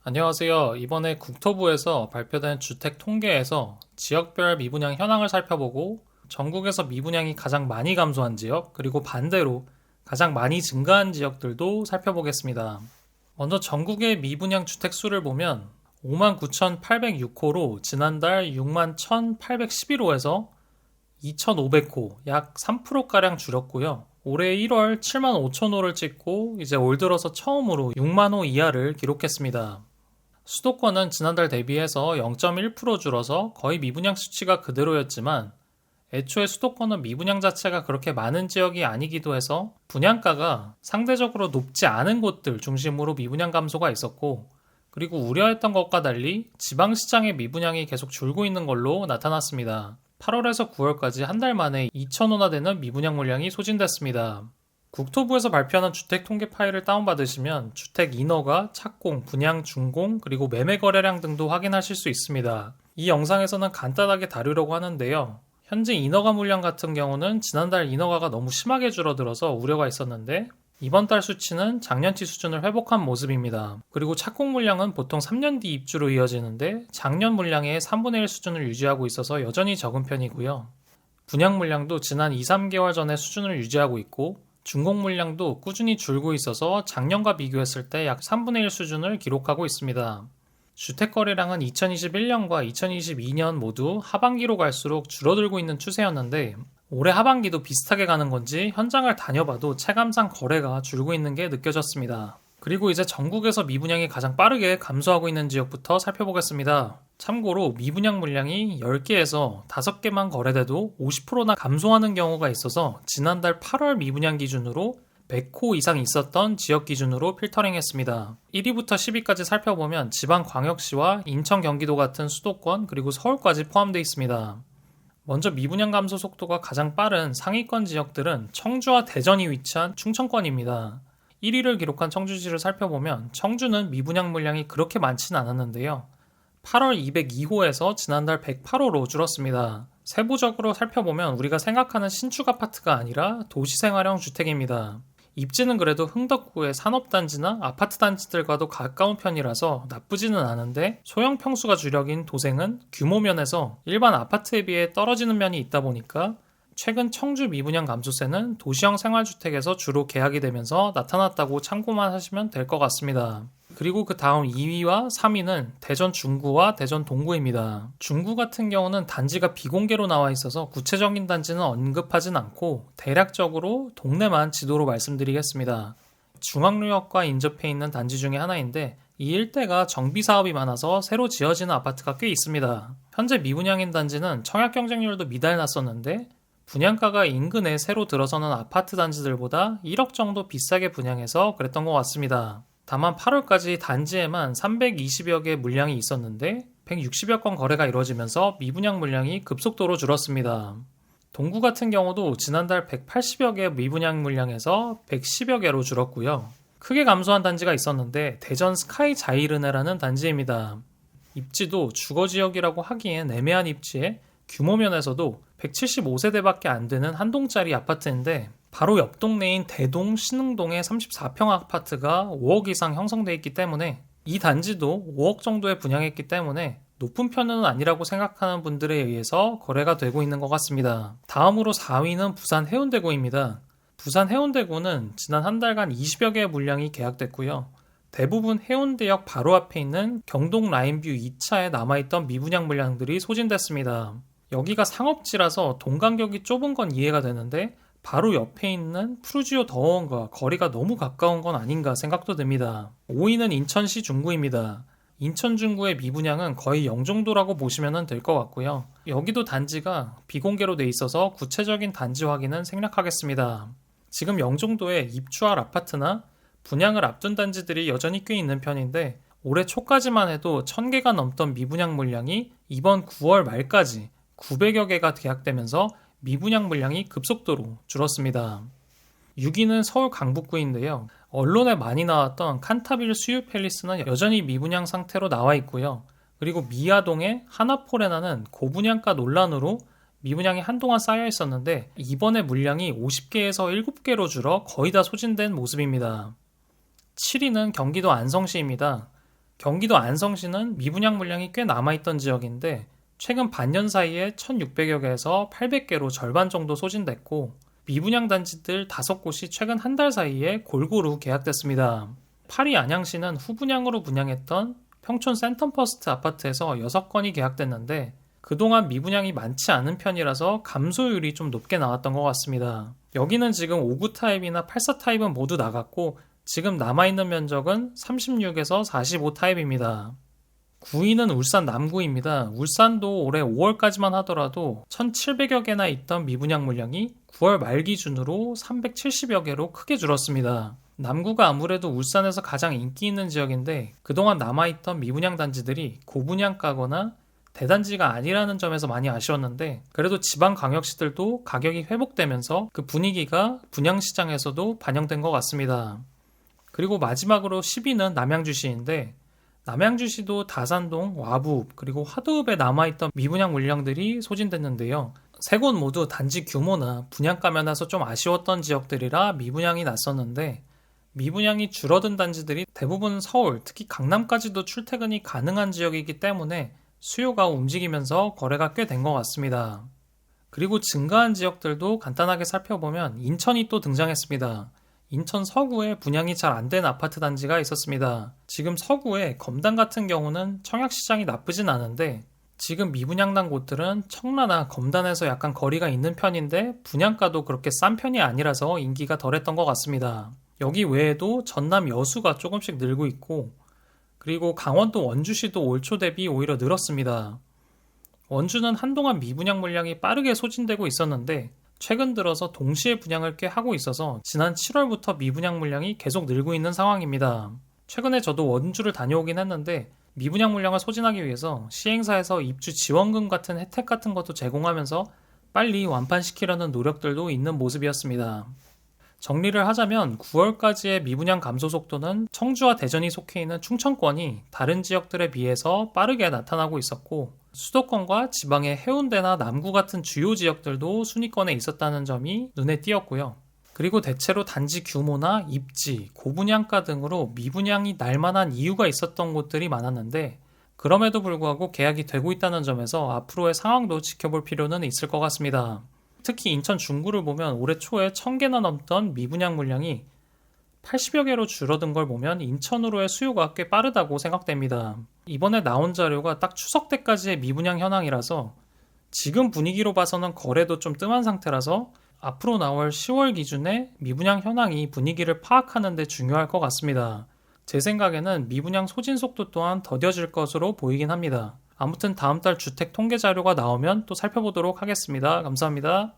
안녕하세요. 이번에 국토부에서 발표된 주택 통계에서 지역별 미분양 현황을 살펴보고 전국에서 미분양이 가장 많이 감소한 지역, 그리고 반대로 가장 많이 증가한 지역들도 살펴보겠습니다. 먼저 전국의 미분양 주택 수를 보면 59,806호로 지난달 61,811호에서 2,500호, 약 3%가량 줄었고요. 올해 1월 7만 5천 호를 찍고 이제 올 들어서 처음으로 6만 호 이하를 기록했습니다. 수도권은 지난달 대비해서 0.1% 줄어서 거의 미분양 수치가 그대로였지만 애초에 수도권은 미분양 자체가 그렇게 많은 지역이 아니기도 해서 분양가가 상대적으로 높지 않은 곳들 중심으로 미분양 감소가 있었고, 그리고 우려했던 것과 달리 지방시장의 미분양이 계속 줄고 있는 걸로 나타났습니다. 8월에서 9월까지 한 달 만에 2,000호나 되는 미분양 물량이 소진됐습니다. 국토부에서 발표하는 주택 통계 파일을 다운받으시면 주택 인허가, 착공, 분양, 준공, 그리고 매매 거래량 등도 확인하실 수 있습니다. 이 영상에서는 간단하게 다루려고 하는데요. 현재 인허가 물량 같은 경우는 지난달 인허가가 너무 심하게 줄어들어서 우려가 있었는데 이번 달 수치는 작년치 수준을 회복한 모습입니다. 그리고 착공 물량은 보통 3년 뒤 입주로 이어지는데 작년 물량의 3분의 1 수준을 유지하고 있어서 여전히 적은 편이고요. 분양 물량도 지난 2, 3개월 전의 수준을 유지하고 있고 준공 물량도 꾸준히 줄고 있어서 작년과 비교했을 때 약 3분의 1 수준을 기록하고 있습니다. 주택 거래량은 2021년과 2022년 모두 하반기로 갈수록 줄어들고 있는 추세였는데 올해 하반기도 비슷하게 가는 건지 현장을 다녀봐도 체감상 거래가 줄고 있는 게 느껴졌습니다. 그리고 이제 전국에서 미분양이 가장 빠르게 감소하고 있는 지역부터 살펴보겠습니다. 참고로 미분양 물량이 10개에서 5개만 거래돼도 50%나 감소하는 경우가 있어서 지난달 8월 미분양 기준으로 100호 이상 있었던 지역 기준으로 필터링했습니다. 1위부터 10위까지 살펴보면 지방광역시와 인천, 경기도 같은 수도권 그리고 서울까지 포함되어 있습니다. 먼저 미분양 감소 속도가 가장 빠른 상위권 지역들은 청주와 대전이 위치한 충청권입니다. 1위를 기록한 청주시를 살펴보면 청주는 미분양 물량이 그렇게 많지는 않았는데요. 8월 202호에서 지난달 108호로 줄었습니다. 세부적으로 살펴보면 우리가 생각하는 신축 아파트가 아니라 도시생활형 주택입니다. 입지는 그래도 흥덕구의 산업단지나 아파트 단지들과도 가까운 편이라서 나쁘지는 않은데 소형 평수가 주력인 도생은 규모 면에서 일반 아파트에 비해 떨어지는 면이 있다 보니까 최근 청주 미분양 감소세는 도시형 생활주택에서 주로 계약이 되면서 나타났다고 참고만 하시면 될 것 같습니다. 그리고 그 다음 2위와 3위는 대전 중구와 대전 동구입니다. 중구 같은 경우는 단지가 비공개로 나와 있어서 구체적인 단지는 언급하진 않고 대략적으로 동네만 지도로 말씀드리겠습니다. 중앙루역과 인접해 있는 단지 중에 하나인데 이 일대가 정비 사업이 많아서 새로 지어지는 아파트가 꽤 있습니다. 현재 미분양인 단지는 청약 경쟁률도 미달났었는데 분양가가 인근에 새로 들어서는 아파트 단지들보다 1억 정도 비싸게 분양해서 그랬던 것 같습니다. 다만 8월까지 단지에만 320여 개 물량이 있었는데 160여 건 거래가 이루어지면서 미분양 물량이 급속도로 줄었습니다. 동구 같은 경우도 지난달 180여 개 미분양 물량에서 110여 개로 줄었고요. 크게 감소한 단지가 있었는데 대전 스카이 자이르네라는 단지입니다. 입지도 주거지역이라고 하기엔 애매한 입지에 규모 면에서도 175세대밖에 안 되는 한 동짜리 아파트인데 바로 옆 동네인 대동 신흥동의 34평 아파트가 5억 이상 형성돼 있기 때문에 이 단지도 5억 정도에 분양했기 때문에 높은 편은 아니라고 생각하는 분들에 의해서 거래가 되고 있는 것 같습니다. 다음으로 4위는 부산 해운대구입니다. 부산 해운대구는 지난 한 달간 20여 개의 물량이 계약됐고요. 대부분 해운대역 바로 앞에 있는 경동 라인뷰 2차에 남아있던 미분양 물량들이 소진됐습니다. 여기가 상업지라서 동간격이 좁은 건 이해가 되는데 바로 옆에 있는 푸르지오 더원과 거리가 너무 가까운 건 아닌가 생각도 듭니다. 5위는 인천시 중구입니다. 인천 중구의 미분양은 거의 0 정도라고 보시면 될 것 같고요. 여기도 단지가 비공개로 돼 있어서 구체적인 단지 확인은 생략하겠습니다. 지금 0 정도의 입주할 아파트나 분양을 앞둔 단지들이 여전히 꽤 있는 편인데 올해 초까지만 해도 1000개가 넘던 미분양 물량이 이번 9월 말까지 900여 개가 계약되면서 미분양 물량이 급속도로 줄었습니다. 6위는 서울 강북구인데요. 언론에 많이 나왔던 칸타빌 수유 팰리스는 여전히 미분양 상태로 나와 있고요. 그리고 미아동의 하나포레나는 고분양가 논란으로 미분양이 한동안 쌓여 있었는데 이번에 물량이 50개에서 7개로 줄어 거의 다 소진된 모습입니다. 7위는 경기도 안성시입니다. 경기도 안성시는 미분양 물량이 꽤 남아있던 지역인데 최근 반년 사이에 1,600여 개에서 800개로 절반 정도 소진됐고 미분양 단지들 5곳이 최근 한 달 사이에 골고루 계약됐습니다. 파리 안양시는 후분양으로 분양했던 평촌 센텀퍼스트 아파트에서 6건이 계약됐는데 그동안 미분양이 많지 않은 편이라서 감소율이 좀 높게 나왔던 것 같습니다. 여기는 지금 5구 타입이나 84 타입은 모두 나갔고 지금 남아있는 면적은 36에서 45 타입입니다. 9위는 울산 남구입니다. 울산도 올해 5월까지만 하더라도 1,700여 개나 있던 미분양 물량이 9월 말 기준으로 370여 개로 크게 줄었습니다. 남구가 아무래도 울산에서 가장 인기 있는 지역인데 그동안 남아있던 미분양 단지들이 고분양가거나 대단지가 아니라는 점에서 많이 아쉬웠는데 그래도 지방광역시들도 가격이 회복되면서 그 분위기가 분양시장에서도 반영된 것 같습니다. 그리고 마지막으로 10위는 남양주시인데 남양주시도 다산동, 와부, 그리고 화도읍에 남아있던 미분양 물량들이 소진됐는데요. 세 곳 모두 단지 규모나 분양가 면에서 좀 아쉬웠던 지역들이라 미분양이 났었는데 미분양이 줄어든 단지들이 대부분 서울, 특히 강남까지도 출퇴근이 가능한 지역이기 때문에 수요가 움직이면서 거래가 꽤 된 것 같습니다. 그리고 증가한 지역들도 간단하게 살펴보면 인천이 또 등장했습니다. 인천 서구에 분양이 잘 안 된 아파트 단지가 있었습니다. 지금 서구에 검단 같은 경우는 청약시장이 나쁘진 않은데 지금 미분양 난 곳들은 청라나 검단에서 약간 거리가 있는 편인데 분양가도 그렇게 싼 편이 아니라서 인기가 덜했던 것 같습니다. 여기 외에도 전남 여수가 조금씩 늘고 있고 그리고 강원도 원주시도 올 초 대비 오히려 늘었습니다. 원주는 한동안 미분양 물량이 빠르게 소진되고 있었는데 최근 들어서 동시에 분양을 꽤 하고 있어서 지난 7월부터 미분양 물량이 계속 늘고 있는 상황입니다. 최근에 저도 원주를 다녀오긴 했는데 미분양 물량을 소진하기 위해서 시행사에서 입주 지원금 같은 혜택 같은 것도 제공하면서 빨리 완판시키려는 노력들도 있는 모습이었습니다. 정리를 하자면 9월까지의 미분양 감소 속도는 청주와 대전이 속해 있는 충청권이 다른 지역들에 비해서 빠르게 나타나고 있었고 수도권과 지방의 해운대나 남구 같은 주요 지역들도 순위권에 있었다는 점이 눈에 띄었고요. 그리고 대체로 단지 규모나 입지, 고분양가 등으로 미분양이 날 만한 이유가 있었던 곳들이 많았는데 그럼에도 불구하고 계약이 되고 있다는 점에서 앞으로의 상황도 지켜볼 필요는 있을 것 같습니다. 특히 인천 중구를 보면 올해 초에 1,000개나 넘던 미분양 물량이 80여 개로 줄어든 걸 보면 인천으로의 수요가 꽤 빠르다고 생각됩니다. 이번에 나온 자료가 딱 추석 때까지의 미분양 현황이라서 지금 분위기로 봐서는 거래도 좀 뜸한 상태라서 앞으로 나올 10월 기준에 미분양 현황이 분위기를 파악하는 데 중요할 것 같습니다. 제 생각에는 미분양 소진 속도 또한 더뎌질 것으로 보이긴 합니다. 아무튼 다음 달 주택 통계 자료가 나오면 또 살펴보도록 하겠습니다. 감사합니다.